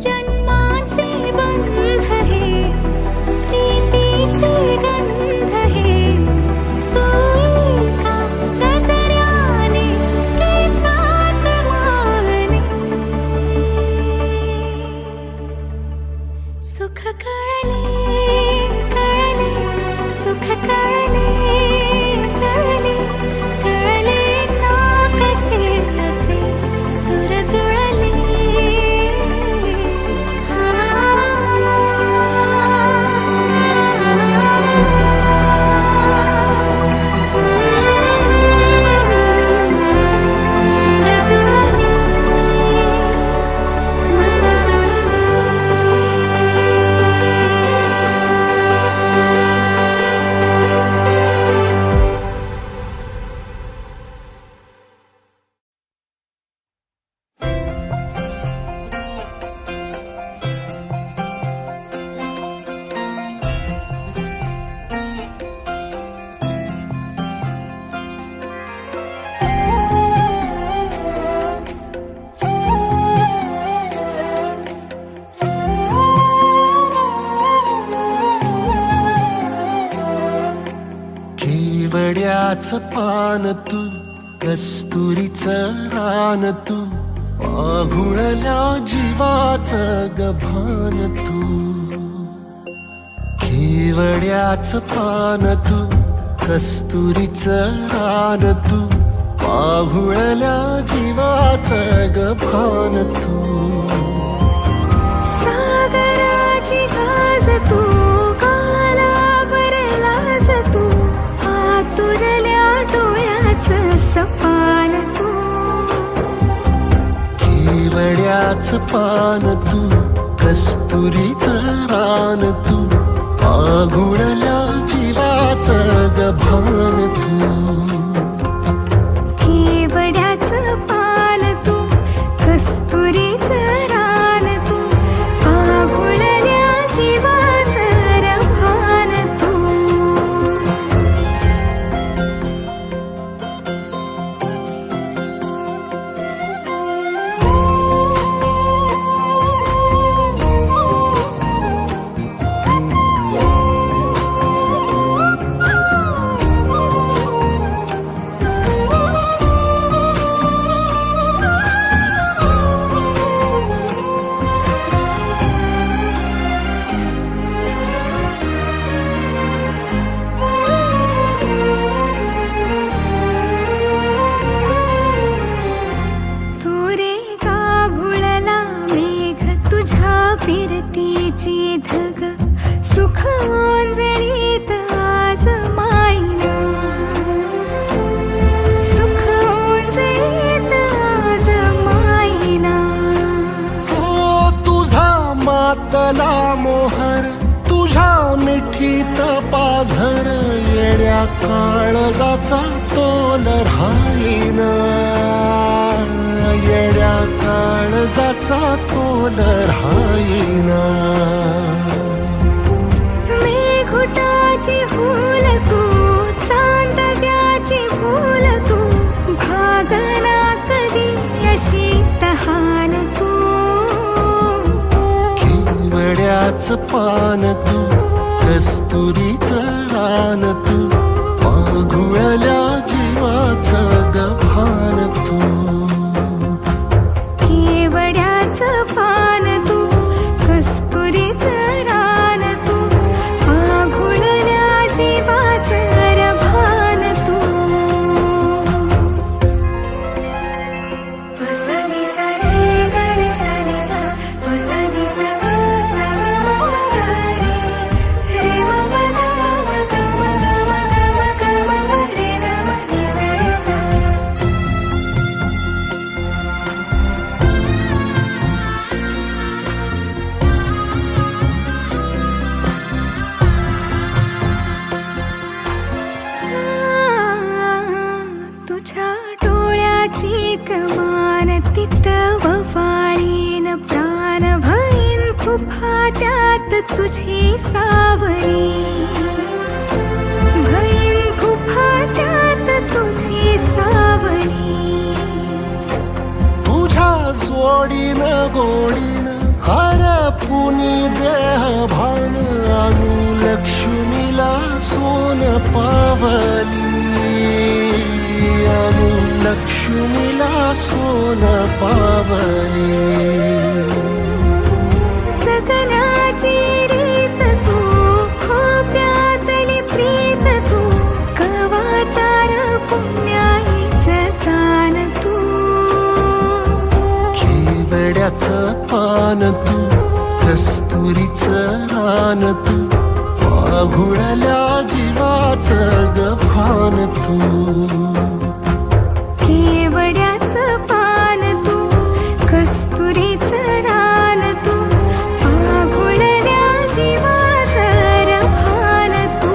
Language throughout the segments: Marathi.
जन्माचे बंध हे प्रीतीचे गंध हे तू एका नजऱ्याने केसात माने सुख कळले कळले सुख कळले कळले कळले ना कसे असे सुर जुळले केवड्याचं पान तू कस्तुरीचं रान तू आघुळल्या जीवाचं गभान तू केवड्याचं पान तू कस्तुरीचं रान तू आघुळल्या जीवाचं गभान तू सागराची गाज तू गालावर लाज तू आतुरल्या डोळ्याचं सपान तू केवड्याचं पान तू कस्तुरीचं रान तू आघुळल्या जीवाचं गभान तू केवड्याचं पान तू कस्तुरीचं रान तू आघुळल्या जीवाचं रभान तू फिरतीची धग सुख ओंजळीत आज मायना सुख ओंजळीत आज मायना हो तुझा मातला मोहर तुझ्या मिठीत पाझर येड्या काळजाचा तोल राहीना येड्या काळजाचा तोल राहीना मेघुटाची फूल तू चांदव्याची फूल तू भागना कधी अशी तहान तू केवड्याचं पान तू कस्तुरीचं रान तू आघुळल्या जीवाचं गभान तू केवड्याचं पान तू कस्तुरीचं रान तू आघुळल्या जीवाचं रभान तू वसनी सा रे ग रे सा रे सा वसनी सा ग सा ग म रे रे म ग म ग म ग म ग म रे ग म रे सा रे सा तुझ्या डोळ्याची कमान तितववाळीन प्राण भईन फुफाट्यात तुझी सावली भईन फुफाट्यात तुझी सावली तुझ्या जोडीनं गोडीनं हरपुनी देह भान आणू लक्ष्मीला सोन पावली आणू लक्ष्मीला सोन पावली सगनाची रीत तू खोप्यातली प्रीत तू कवाचार पुण्याईचं तान तू केवड्याचं पान तू कस्तुरीचं रान तू वाघुळल्या जीवाचं गभान तू केवड्याचं पान तू कस्तुरीचं रान तू वाघुळल्या जीवाचं रभान तू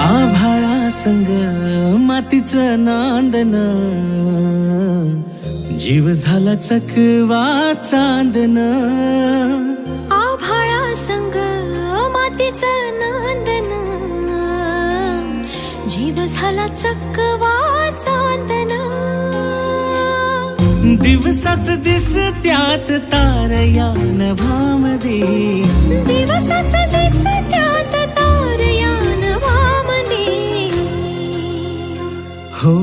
आभाळा संग मातीचं नांदन जीव झाला चकवा चांदन आभाळा संग मातीचं नांदन जीव झाला चकवा चांदन दिवसाच दिस त्यात तार या नभामध्ये दिवसाच दिस त्यात तार या नभामध्ये हो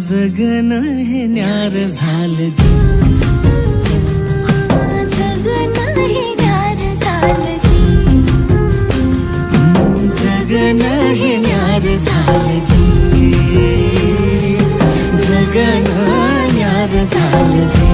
जगन हे न्यार झालं जी जगन हे न्यार झालं जी जगन हे न्यार झालं जी जगन न्यार झालं जी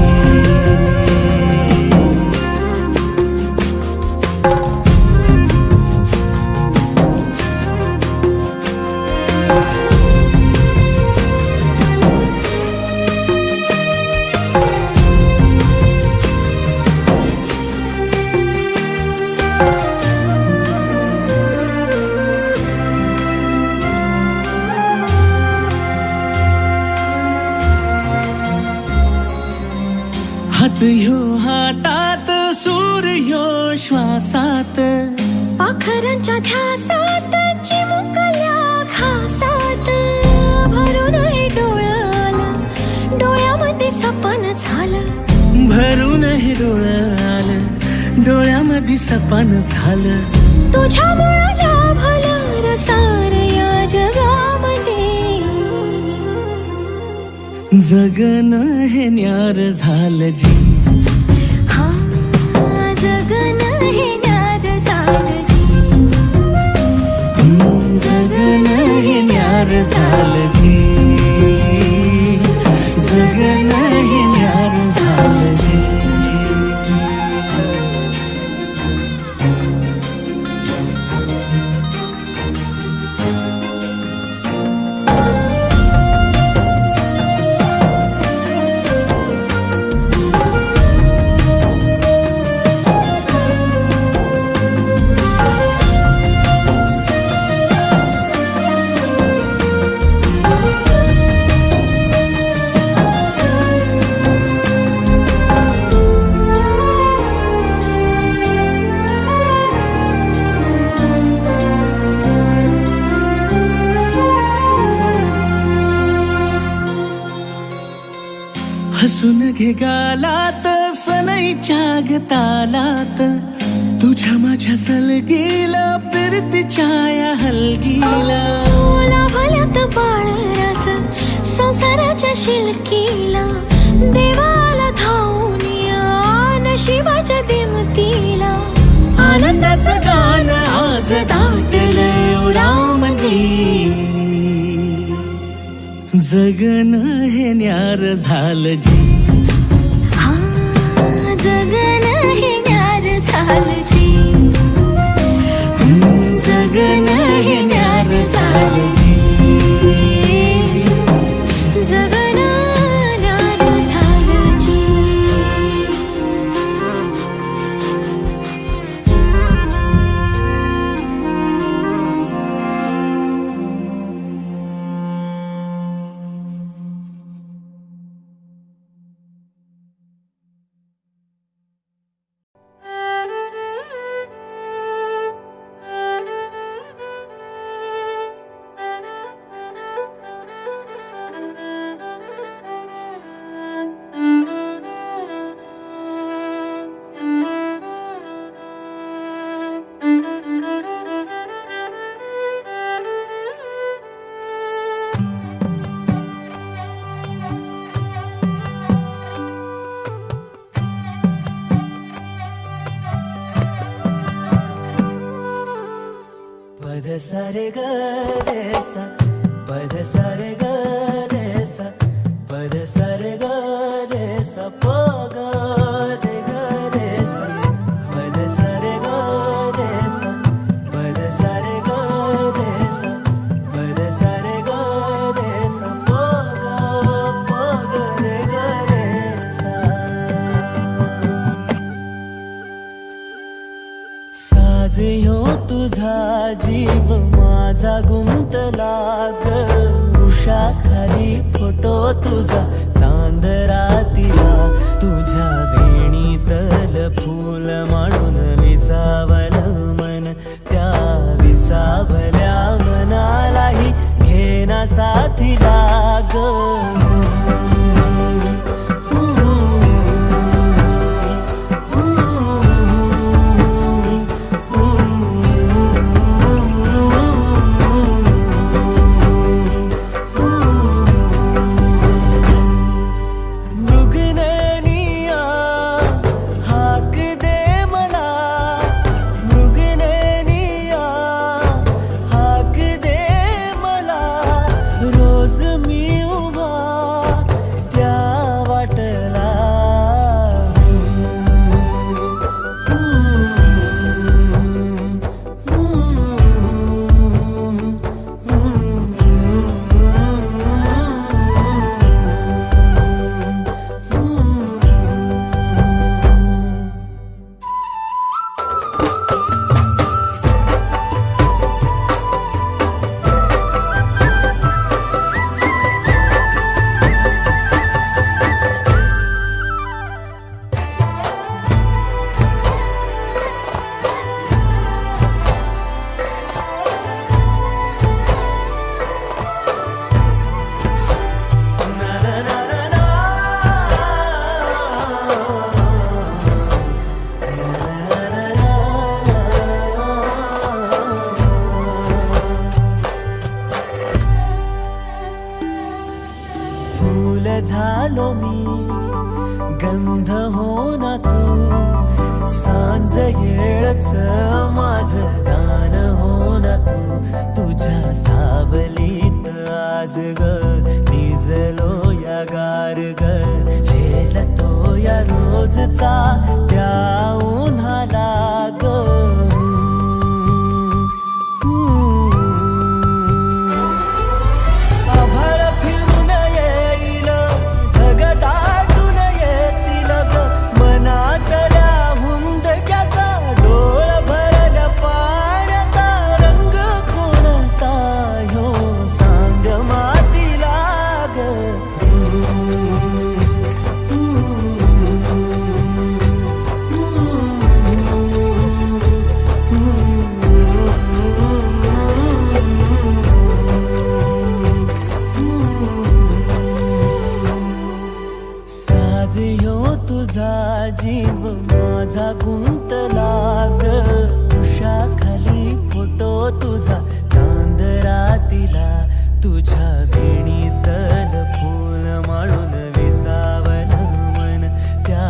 हात ह्यो हातात सूर ह्यो श्वासात पाखरांच्या ध्यासात चिमुकल्या घासात भरून हे डोळं आलं डोळ्यामध्ये सपन झालं भरून हे डोळं आलं डोळ्यामध्ये सपन झालं तुझ्यामुळं लाभलं रसार या जगामध्ये जगन हे न्यार झालं जी हा जगन हे न्यार झालं जी जगन हे न्यार झालं जी जगन हे न्यार झालं जी हसून घे गालात सनईच्या गतालात तुझ्या माझ्या सलगीला फिरतीच्या या हलगीला लाभल्यात बाळराज संसाराच्या शिलकीला देवाला धावून या नशिबाच्या दिमतीला आनंदाचं गाणं आज दाटलं उरामध्ये जगन हे न्यार झालं जी हा झालजी जगन हे न्यार झालजी जगन न्यार झालजी पद सारे ग रे सा पद सारे ग रे सा पद सारे ग रे सा प ग रे ग रे सा पद सारे ग रे सा पद सारे ग रे सा पद सारे ग रे सा प ग रे ग रे सा साज ह्यो तुझा जीव माझा गुंतला ग उषा खाली फोटो तुझा चांद रातीला तुझ्या वेणीतल फूल मांडून विसावल मन त्या विसावल्या मनालाही घेना साथीला ग झालो मी गंध हो ना तू सांज येळच माझ गान हो ना तू तुझ्या सावलीत आज ग निजलो या गार ग झेलतो या रोजचा त्या उन्हाला ग तुझा जीव माझा गुंतला ग उषा खाली फोटो तुझा चांद रातीला तुझ्या वेणीतल फूल माळून विसावल मन त्या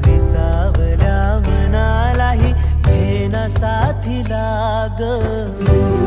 विसावल्या मनालाही घेना साथीला ग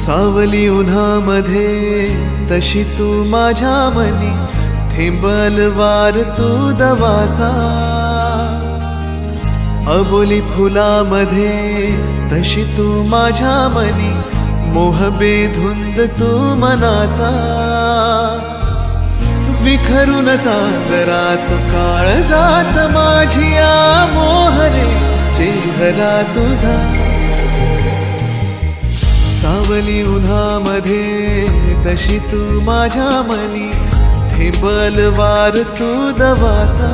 सावली उन्हामध्ये तशी तू माझ्या मनी, थेंबलवार तू दवाचा. अबोली फुलामध्ये तशी तू माझ्या मनी, मोह बेधुंद तू मनाचा. विखरून चांदरात काळजात माझिया मोहरे चेहरा तुझा. सावली उन्हामध्ये तशी तू माझ्या मनी, थेंबलवार तू दवाचा.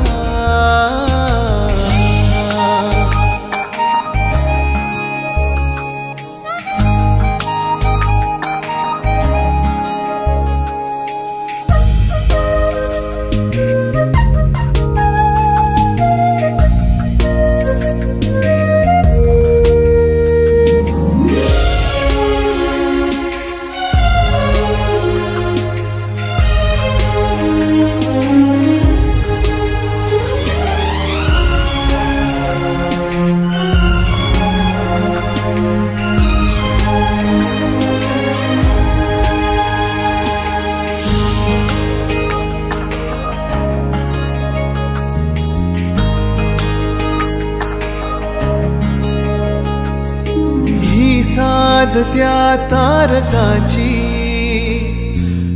साध त्या तारकाची,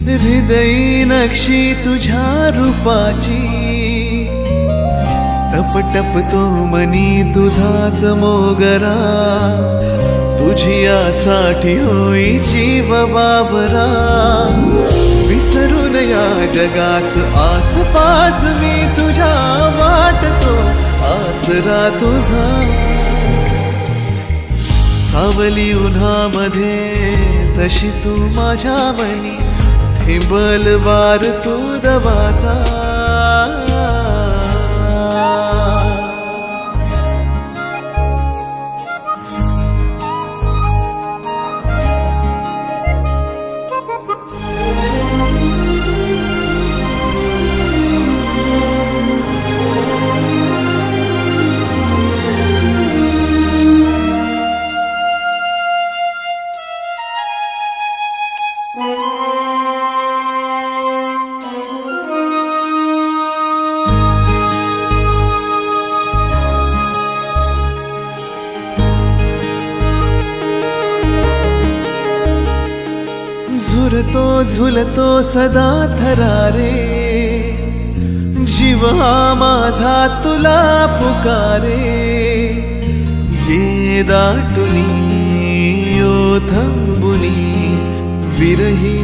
हृदयी नक्षी तुझ्या रूपाची. टप टप तो मनी तुझाच मोगरा, तुझी यासाठी होई जीव बाबरा. विसरून या जगास आसपास मी तुझ्या वाटतो आसरा तुझा. सावली उन्हामध्ये तशी तू माझ्या मनी, थेंबलवार तू दवाचा. झुरतो झुलतो सदा थरारे, जीव हा माझा तुला पुकारे. ये दाटुनी ओथंबुनी, विरही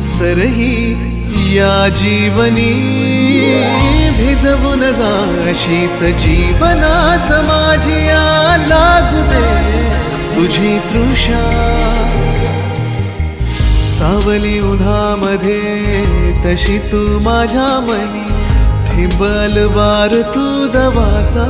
सरही या जीवनी. भिजवून जाशीच जीवनास माझिया, लागू दे तुझी तृषा. सावली उन्हामध्ये तशी तू माझ्या मनी, थेंबलवार तू दवाचा.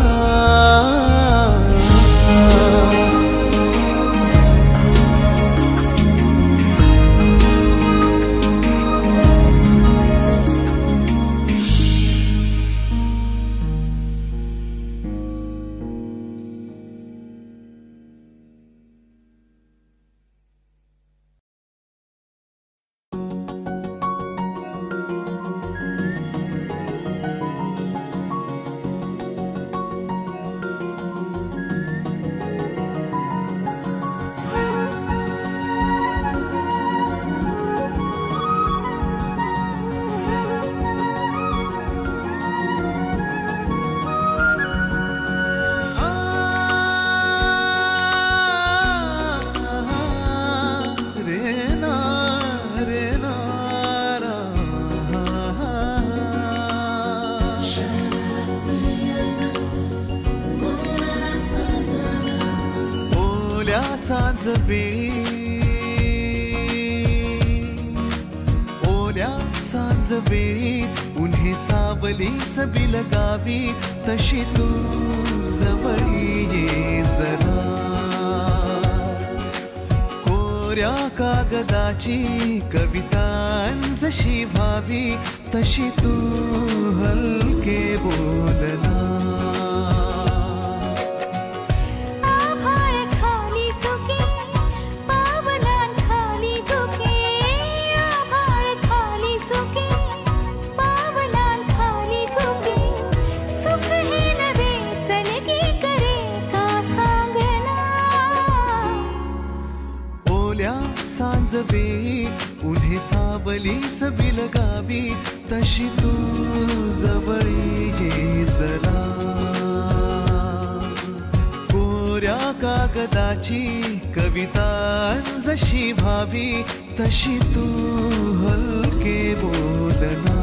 ओल्या सांज वेळी उन्हे सावली सबी लगावी, तशी तू जवळी ये जरा. कोऱ्या कागदाची कवितांजशी भावी, तशी तू हलके बोलना. आभाळ खाली सुके पावलांखाली सांजवे उन्हे सावलीस बिलगावी तशी तू जवळी ये जरा कोऱ्या कागदाची कविता जशी भावी तशी तू हलके बोलना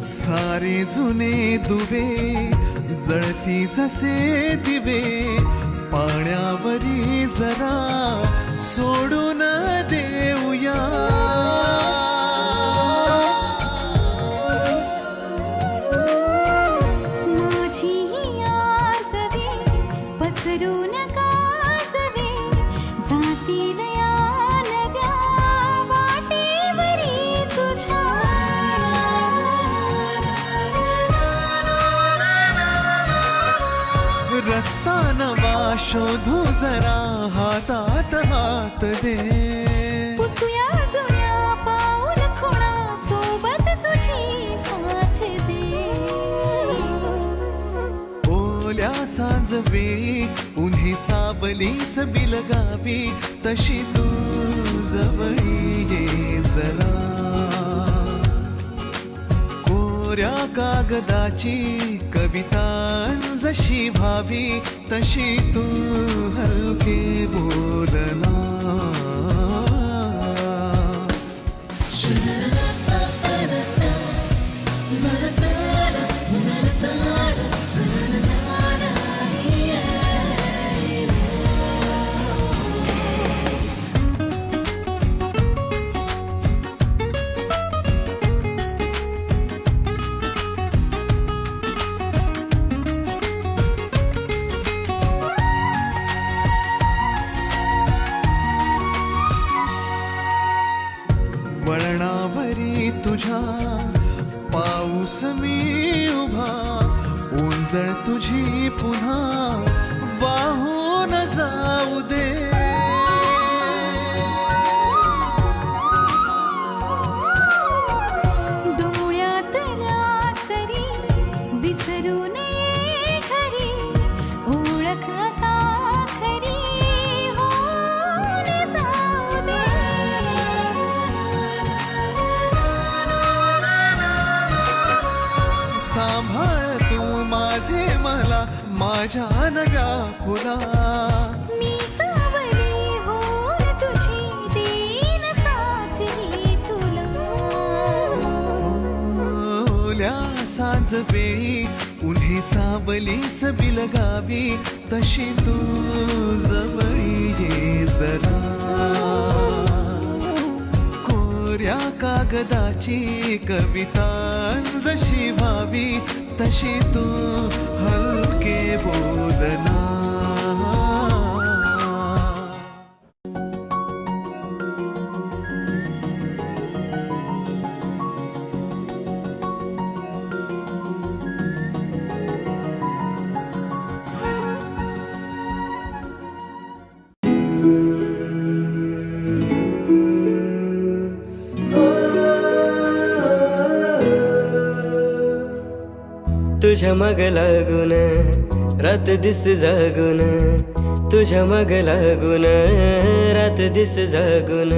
सारे जुने दुवे जळती जसे दिवे पाण्यावरी जरा सोडून देऊया माझी ही आसवे पसरून कासवे जातील या नव्या वाटेवरी तुझ्या रस्ता नवा शोधू जरा हातात हात दे पुसूया जुन्या पाऊल खुणा सोबत तुझी साथ दे ओल्या सांजवेळी उन्हे सावलीस बिलगावी तशी तू जवळी ये जरा कोऱ्या कागदाची कविता जशी भावी तशी तू हलके बोलना वळणावरी तुझ्या पाऊस मी उभा ओंजळ तुझी पुन्हा वाहून जाऊ दे डोळ्यातल्या सरी विसरू नये खरी ओळख आता खरी होऊन जाऊ दे सांभाळ तू माझे मला माझ्या नव्या फुला मी सावली होऊन तुझी देईन साथ ही तुला ओल्या सांजवेळी उन्हे सावलीस बिलगावी तशी तू जवळी ये जरा कोऱ्या कागदाची कविता जशी भावी तशी तू हलके बोलना तुझ्या मग लागून रात दिस जागून तुझ्या मग लागून रात दिस जागून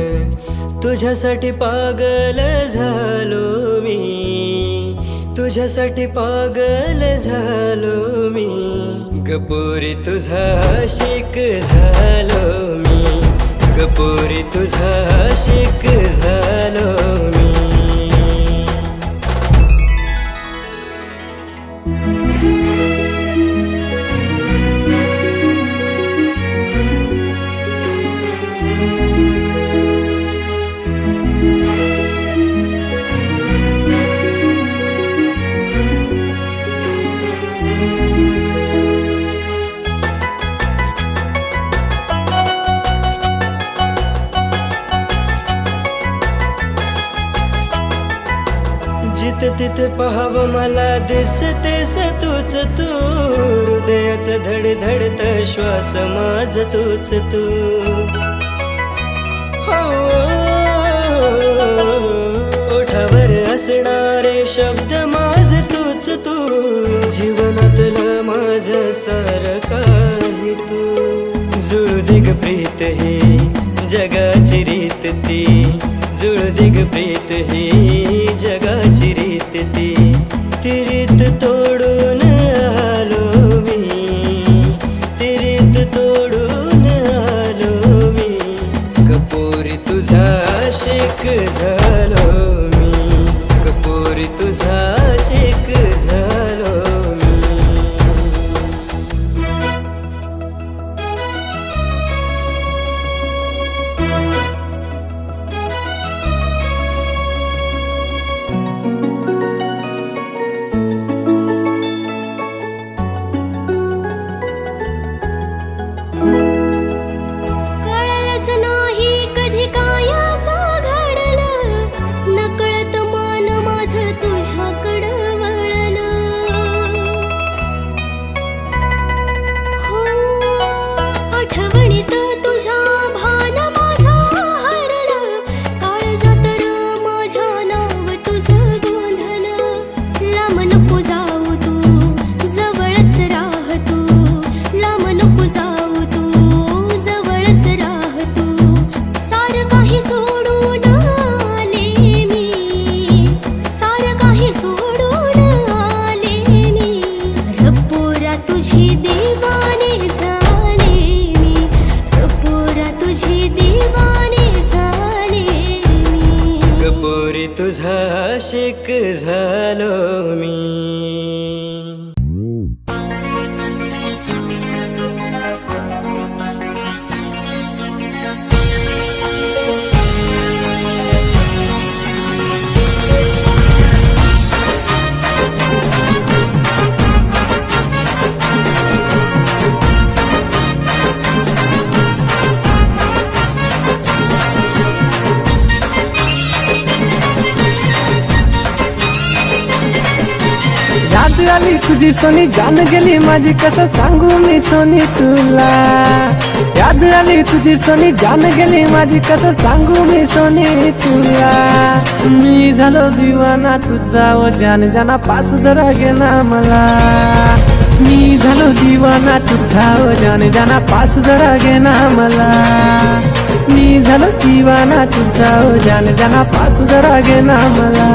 तुझ्यासाठी पागल झालो मी तुझ्यासाठी पागल झालो मी गपोरी तुझा आशिक झालो मी गपोरी तुझा आशिक झालो मी तिथे पाहावं मला दिसतेस तूच तू, हृदयाचं धडधडत श्वास माझ तूच तू. हो, ओठावर असणारे शब्द माझ तूच तू, जीवनातलं माझ सारं काही तू. जुळदिग प्रीत ही जगाची रीत ती, जुळदिग प्रीत ही जगाची रीत ती. ती रीत तोडून आलो मी, ती रीत तोडून आलो मी. कपोरी तुझा आशिक झालो मी, कपोरी तुझा आशिक झालो मी. कळलंच नाही कधी काय असं घडलं, नकळत मन माझं तुझ्याकडं वळलं. हो, आठवणीत तुझ्या भान माझं हरलं, काळजात र माझ्या नाव तुझं गोंधलं. लांब नको जाऊ तू, जवळच राह तू, लांब नको जाऊ तू, जवळच राह तू. सारं काही सोडून आले मी, सारं काही सोडून आले मी. रपोरा तुझी दीवाने झाले मी, रपोरा तुझी दीवाने झाले मी. कपोरी तुझा आशिक झालो मी. याद आली तुझी सोनी, जान गेली माझी, कसं सांगू मी सोनी तुला. याद आली तुझी सोनी, जान गेली माझी, कसं सांगू मी सोनी तुला. मी झालो दिवाना तुझा, व जान जाना पास जरा घे ना मला. मी झालो दिवाना तुझा, व जान जाना पास जरा घे ना मला. मी झालो दिवाना तुझा, व जान जाना पास जरा घे ना मला.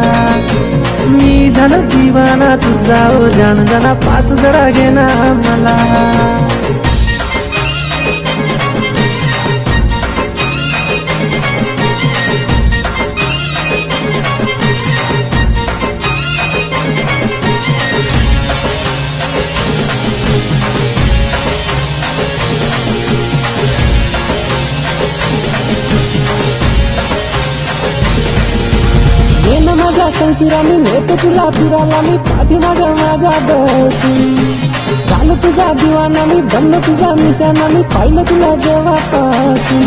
मी झालो दिवाना तुझा, ओ जान जाना पास जरा घे ना मला. माझ्या संकिरा मी नेतो तुला फिरायला, मी पाठीमागं माझ्या बसून. झालं तुझा दिवाना मी, बनलो तुझा निशाणा मी, पाहिलं तुला जेव्हापासून.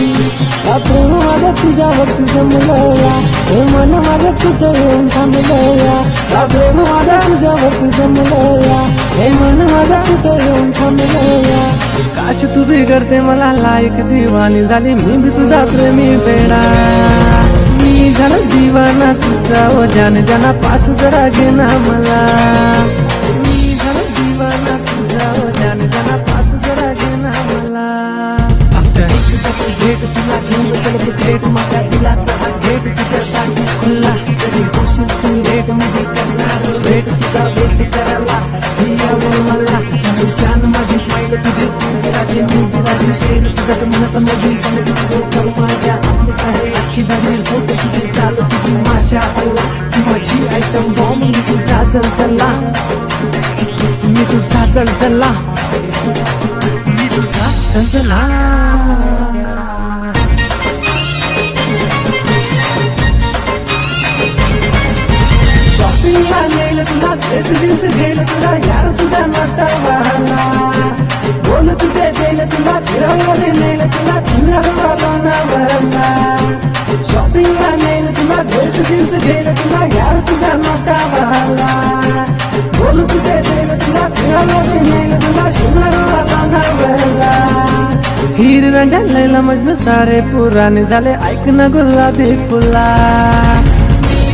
हा प्रेम माझं तुझ्यावरती जमलं या, हे मन माझं कुठं येऊन थांबलं या. हा प्रेम माझं तुझ्यावरती जमलं या, हे मन माझं कुठं येऊन थांबलं या. काश तू बिघडते मला लायक दिवाणी झाली, मी बी तुझा प्रेमी बेडा. मी झालो दिवाना तुझा, व जान जाना पास जरा घे ना मला. मी झालो दिवाना तुझा, व जान जाना पास जरा घे ना मला. आता एक भेट तुला घेऊन चलत भेट, माझ्या दिलाचा हा गेट तुझ्यासाठी खुल्ला. तरी होशील तू लेट, मी करणार भेट तुझा भेट करायला. यावं मला चालू छान माझी स्माईल, तुझी तू राजे मी विराजे शेर. तुझ्या मनात मधी समज करू माझ्या आहे अख्खी नजर होत तुझी चाल तुझी. माशा अल्ला तू माझी आयटम बॉम्ब, मी तुझा चलचला, मी तुझा चलचला, मी तुझा चलचला. शॉपिंगला नेल तुला, ड्रेस जीन्स घेल तुला, यार तुझा नातावाला. बोल तुझे देल तुला, फिरवले नेल तुला, फिरवा लोणावळा. शॉपिंगला नेल तुला, ड्रेस जीन्स घेईल तुला यार तुझ्या नाकावाला बोलू तुझे देईल तुला फिरायला बी नेईल तुला शिमला सांगावला हीर रांझा लैला मजनू सारे पुराणे झाले ऐक ना गुलाबी फुला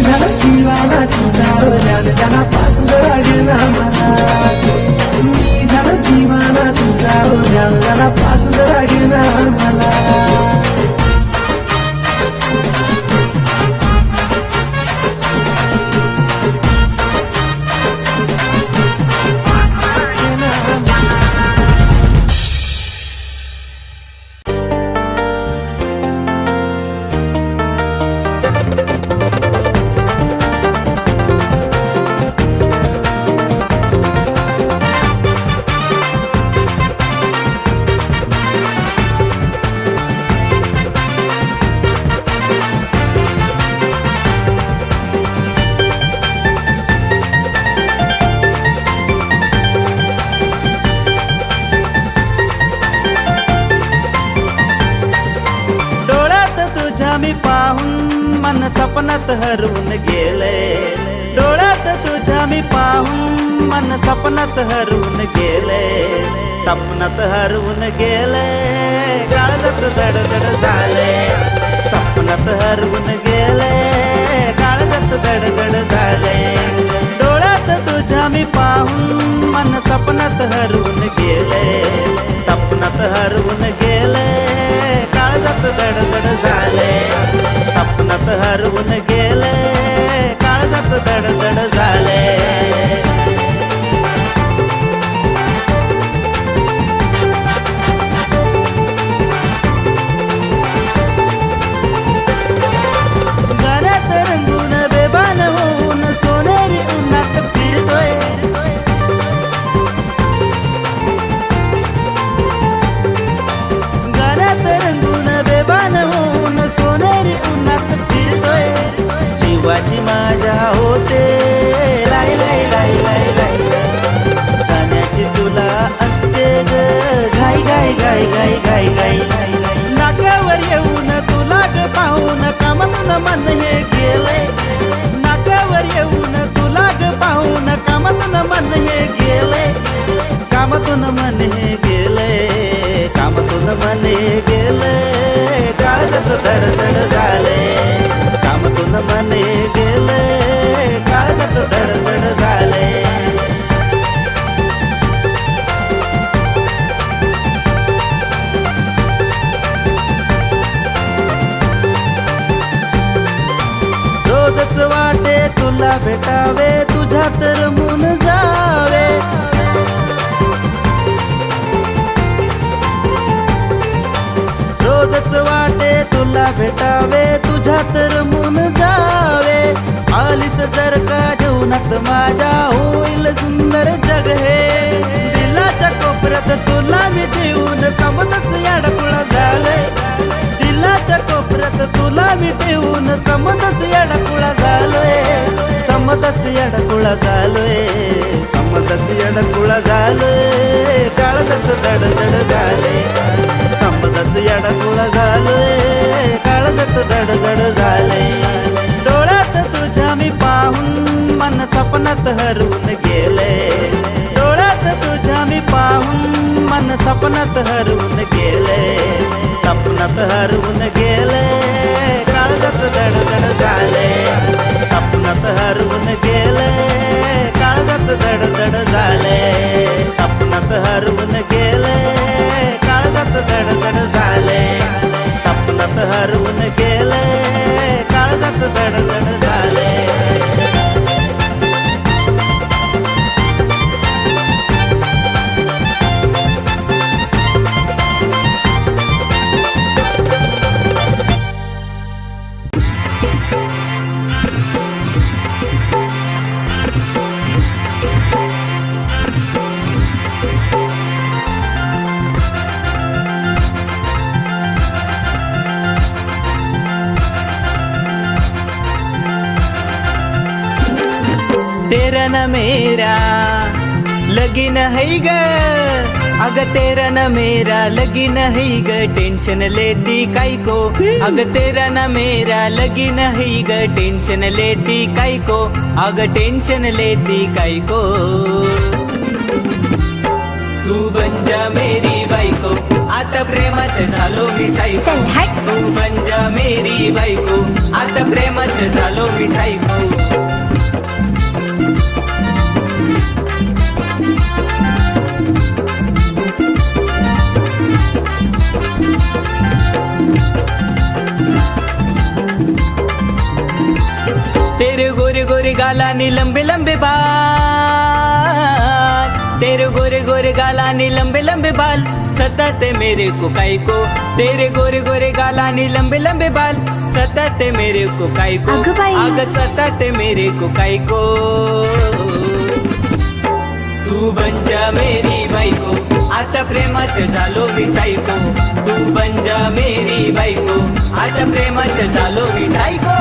झालं जीवाना तुझा रोजाने त्यांना पास लागेना मला मी झालं जीवाना तुझा रोजाने त्यांना पास लागेना मला डोळ्यात तुझ्या मी पाहून मन सपनात हरवून गेले डोळ्यात तुझ्या मी पाहून मन सपनात हरवून गेले सपनात हरवून गेले काळजात धडधड झाले सपनात हरवून गेले काळजात धडधड झाले डोळ्यात तुझ्या मी पाहून मन सपनात हरवून गेले सपनात हरवून गेले काळजात धडधड झाले सपनात हरवून गेले काळजात धडधड झाले गाण्यात रंगून बेभान होऊन सोनेरी उन्हात फिरतोय गाण्यात रंगून बेभान होऊन सोनेरी उन्हात फिरतोय जीवाची माझ्या होते लाई लाई लाई लाई लाई जाण्याची तुला असते ग घाई घाई घाई घाई घाई घाई नाक्यावर येऊन तुला ग पाहून कामातून मन हे गेलंय नाक्यावर येऊन तुला ग पाहून कामातून मन हे गेलंय कामातून मन हे गेलंय कामातून मन हे गेलंय काळजात धडधड झाले कामातून मन हे गेलंय काळजात धडधड झाले रोजच वाटे तुला भेटावे तुझ्यात रमून जावे रोजच वाटे तुला भेटावे तुझ्यात रमून जावे आलीस जर का जीवनात माझ्या होईल सुंदर जग हे दिलाच्या कोपऱ्यात तुला मी ठेवून समजच याडकुळा झालंय दिलाच्या कोपऱ्यात तुला मी ठेवून समजच याडकुळा झालोय समजच याडकुळा झालोय समजच याडकुळा झालोय काळजात धडधड झाले समजच याडकुळा झालोय काळजात धडधड झाले डोळ्यात तुझ्या मी पाहून मन सपनात हरवून गेले डोळ्यात तुझ्या मी पाहून मन सपनात हरवून गेले सपनात हरवून गेले काळजात धडधड झाले सपनात हरवून गेले काळजात धडधड झाले सपनात हरवून गेले काळजात धडधड झाले सपनात हरवून गेले काळजात धडधड झाले तेरा न मेरा लगीन है ग अग तेरा न मेरा लगी नहीं ग टेंशन लेती काई को अग तेरा न मेरा लगी नहीं ग टेंशन लेती काई को अग टेंशन लेती काई को तू बन जा मेरी बायको आता प्रेमात झालो मी सायको चल हट. तू बन जा मेरी बायको आता प्रेमात झालो मी सायको तेरे गोरे गोरे गालानी लंबे लंबे बाल तेरे गोरे गोरे गालानी लंबे लंबे बाल सताते मेरे को काई को तेरे गोरे गोरे गालानी लंबे लंबे बाल सताते मेरे को काई को अगं बाई. अग सताते मेरे को काई को तू बन जा मेरी बायको आता प्रेमात झालो मी सायको तू बन जा मेरी बायको आता प्रेमात झालो मी सायको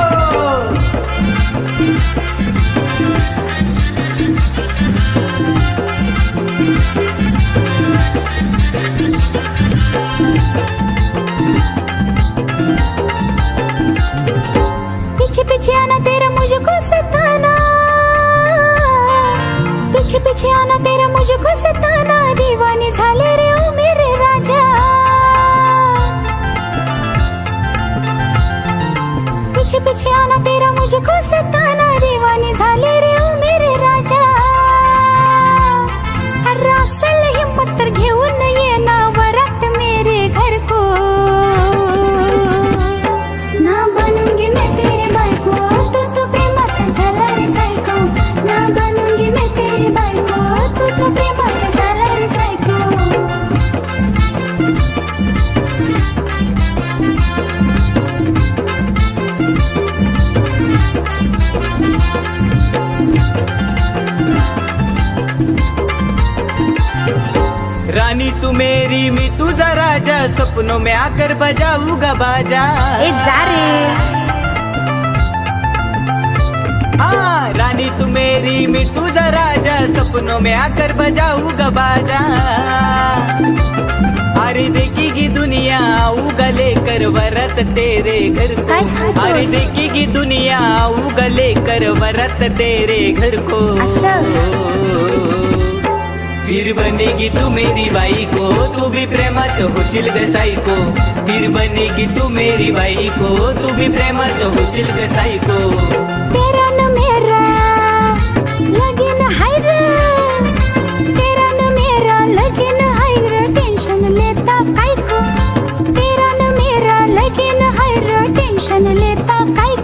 पीछे पीछे आना तेरा मुझको सताना पीछे पीछे आना तेरा मुझको सताना दीवानी झाले रे ओ मेरे राजा पीछे पीछे आना तेरा मुझको सताना दीवानी झाले रे ओ मेरे राजा रासल हिम्मत तर घेऊन ये ना वरात मेरे घर को ना बनूंगी मैं तेरी बायको तू प्रेमात झाला रे सायको ना बनूंगी मैं तेरी बायको तू प्रेमात झाला रे सायको रानी तू मेरी मैं तुझा राजा सपनों में आकर बजाऊंगा बाजा ए जा रे हाँ रानी तू मेरी मैं तुझा राजा सपनों में आकर बजाऊंगा बाजा अरे देखेगी दुनिया आऊंगा लेकर वरत तेरे घर को काय सांगतोस? अरे देखेगी दुनिया आऊंगा लेकर वरत तेरे घर को असं? फिर बनेगी तू मेरी बाई को तू भी प्रेमात होशील ग सायको फिर बनेगी तू मेरी बाई को तू भी प्रेमात होशील ग सायको तेरा न मेरा लगीन हाय रे तेरा न मेरा लगीन हाय रे टेंशन लेता काय को तेरा न मेरा लगीन हाय रे टेंशन लेता काय